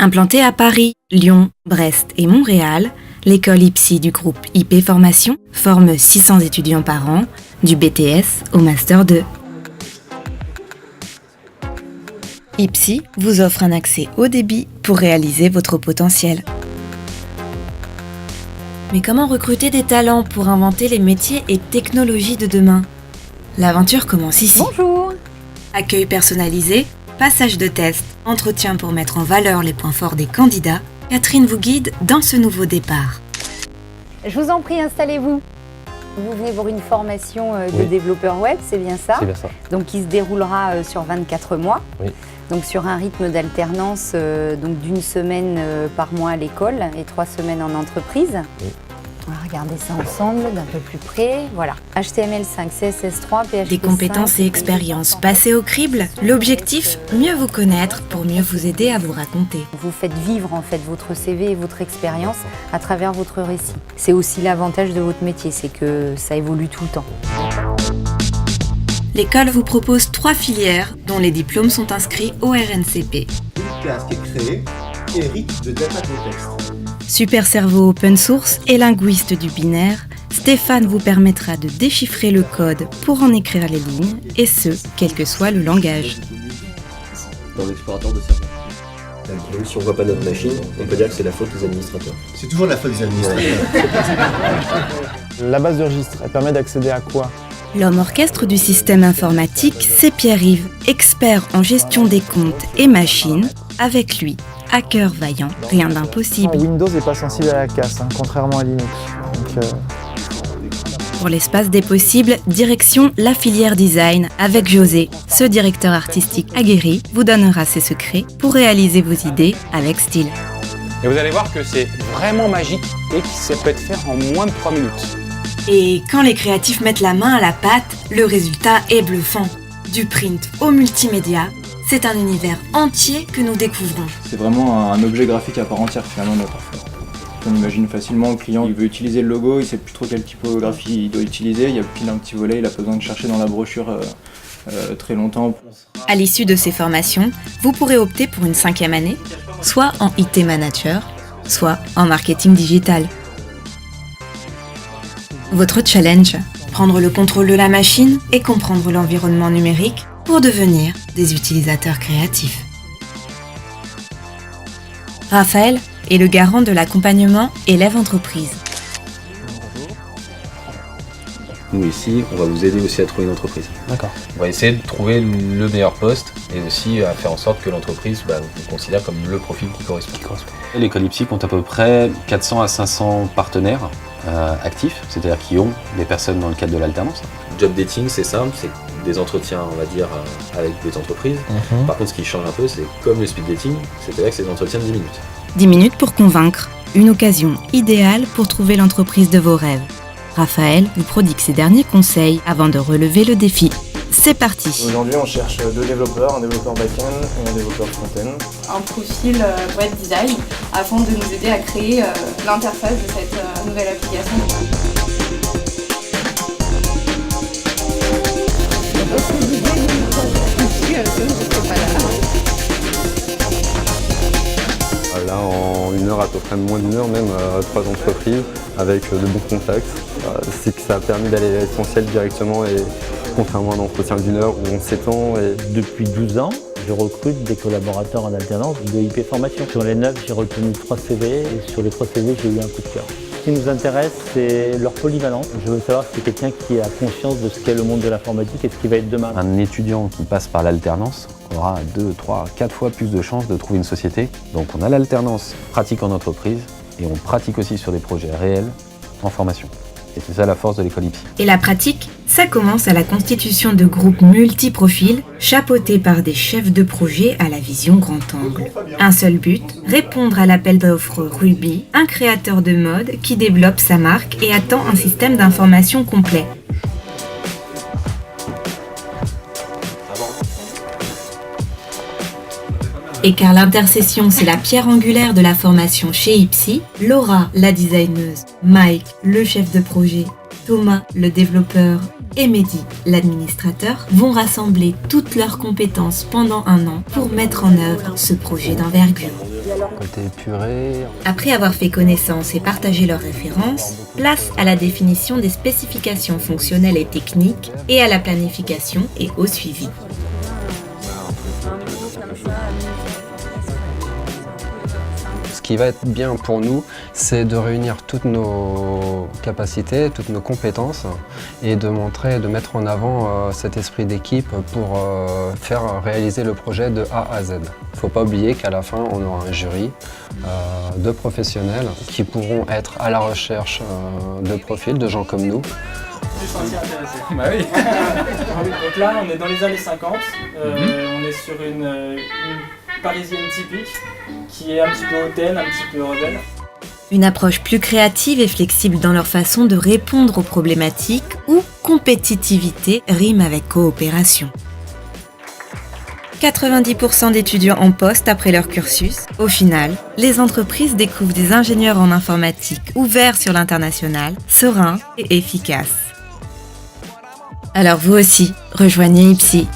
Implantée à Paris, Lyon, Brest et Montréal, l'école IPSI du groupe IP Formation forme 600 étudiants par an, du BTS au Master 2. IPSI vous offre un accès haut débit pour réaliser votre potentiel. Mais comment recruter des talents pour inventer les métiers et technologies de demain ? L'aventure commence ici. Bonjour. Accueil personnalisé, passage de test, entretien pour mettre en valeur les points forts des candidats. Catherine vous guide dans ce nouveau départ. Je vous en prie, installez-vous. Vous venez pour une formation de développeur web, c'est bien ça ? C'est bien ça. Donc qui se déroulera sur 24 mois. Oui. Donc sur un rythme d'alternance donc d'une semaine par mois à l'école et 3 semaines en entreprise. Oui. On va regarder ça ensemble d'un peu plus près. Voilà. HTML5, CSS3, PHP5. Des compétences et expériences passées au crible. L'objectif, mieux vous connaître pour mieux vous aider à vous raconter. Vous faites vivre en fait votre CV et votre expérience à travers votre récit. C'est aussi l'avantage de votre métier, c'est que ça évolue tout le temps. L'école vous propose 3 filières dont les diplômes sont inscrits au RNCP. Une classe qui est créée hérite de data context. Super cerveau open source et linguiste du binaire, Stéphane vous permettra de déchiffrer le code pour en écrire les lignes, et ce, quel que soit le langage. Dans l'explorateur de serveur. Même si on ne voit pas notre machine, on peut dire que c'est la faute des administrateurs. C'est toujours la faute des administrateurs. La base de registre, elle permet d'accéder à quoi ? L'homme orchestre du système informatique, c'est Pierre-Yves, expert en gestion des comptes et machines. Avec lui, hacker vaillant, rien d'impossible. Windows n'est pas sensible à la casse, contrairement à Linux. Donc, Pour l'espace des possibles, direction la filière design avec José. Ce directeur artistique aguerri vous donnera ses secrets pour réaliser vos idées avec style. Et vous allez voir que c'est vraiment magique et que ça peut être fait en moins de 3 minutes. Et quand les créatifs mettent la main à la pâte, le résultat est bluffant. Du print au multimédia, c'est un univers entier que nous découvrons. C'est vraiment un objet graphique à part entière finalement notre affaire. On imagine facilement le client, il veut utiliser le logo, il sait plus trop quelle typographie il doit utiliser, il y a pile un petit volet, il a pas besoin de chercher dans la brochure très longtemps. À l'issue de ces formations, vous pourrez opter pour une 5e année, soit en IT Manager, soit en marketing digital. Votre challenge, prendre le contrôle de la machine et comprendre l'environnement numérique pour devenir des utilisateurs créatifs. Raphaël est le garant de l'accompagnement élève-entreprise. Nous ici, on va vous aider aussi à trouver une entreprise. D'accord. On va essayer de trouver le meilleur poste et aussi à faire en sorte que l'entreprise vous considère comme le profil qui correspond. L'école IPSI compte à peu près 400 à 500 partenaires actifs, c'est-à-dire qui ont des personnes dans le cadre de l'alternance. Job dating, c'est simple, c'est des entretiens, on va dire, avec des entreprises. Par contre, ce qui change un peu, c'est comme le speed dating, c'est-à-dire que c'est des entretiens de 10 minutes. 10 minutes pour convaincre, une occasion idéale pour trouver l'entreprise de vos rêves. Raphaël vous prodigue ses derniers conseils avant de relever le défi. C'est parti. Aujourd'hui, on cherche 2 développeurs, un développeur back-end et un développeur front-end. Un profil web design afin de nous aider à créer l'interface de cette nouvelle application. Là, en 1 heure, à peu près moins d'1 heure même, 3 entreprises avec de bons contacts. C'est que ça a permis d'aller à l'essentiel directement et contrairement à un entretien d'1 heure où on s'étend. Depuis 12 ans, je recrute des collaborateurs en alternance de IP Formation. Sur les 9, j'ai retenu 3 CV et sur les 3 CV, j'ai eu un coup de cœur. Ce qui nous intéresse, c'est leur polyvalence. Je veux savoir si c'est quelqu'un qui a conscience de ce qu'est le monde de l'informatique et ce qui va être demain. Un étudiant qui passe par l'alternance aura 2, 3, 4 fois plus de chances de trouver une société. Donc on a l'alternance pratique en entreprise et on pratique aussi sur des projets réels en formation. Et c'est ça la force de l'école IPSI. Et la pratique, ça commence à la constitution de groupes multi-profils, chapeautés par des chefs de projet à la vision grand angle. Un seul but, répondre à l'appel d'offres Ruby, un créateur de mode qui développe sa marque et attend un système d'information complet. Et car l'intercession, c'est la pierre angulaire de la formation chez IPSI, Laura, la designeuse, Mike, le chef de projet, Thomas, le développeur, et Mehdi, l'administrateur, vont rassembler toutes leurs compétences pendant 1 an pour mettre en œuvre ce projet d'envergure. côté épuré. Après avoir fait connaissance et partagé leurs références, place à la définition des spécifications fonctionnelles et techniques et à la planification et au suivi. Ce qui va être bien pour nous, c'est de réunir toutes nos capacités, toutes nos compétences et de mettre en avant cet esprit d'équipe pour faire réaliser le projet de A à Z. Il ne faut pas oublier qu'à la fin, on aura un jury de professionnels qui pourront être à la recherche de profils, de gens comme nous. Je suis senti intéressé. Bah oui. Donc là, on est dans les années 50, on est sur une parisienne typique qui est un petit peu hautaine, un petit peu rebelle. Une approche plus créative et flexible dans leur façon de répondre aux problématiques où compétitivité rime avec coopération. 90% d'étudiants en poste après leur cursus. Au final, les entreprises découvrent des ingénieurs en informatique ouverts sur l'international, sereins et efficaces. Alors vous aussi, rejoignez IPSI.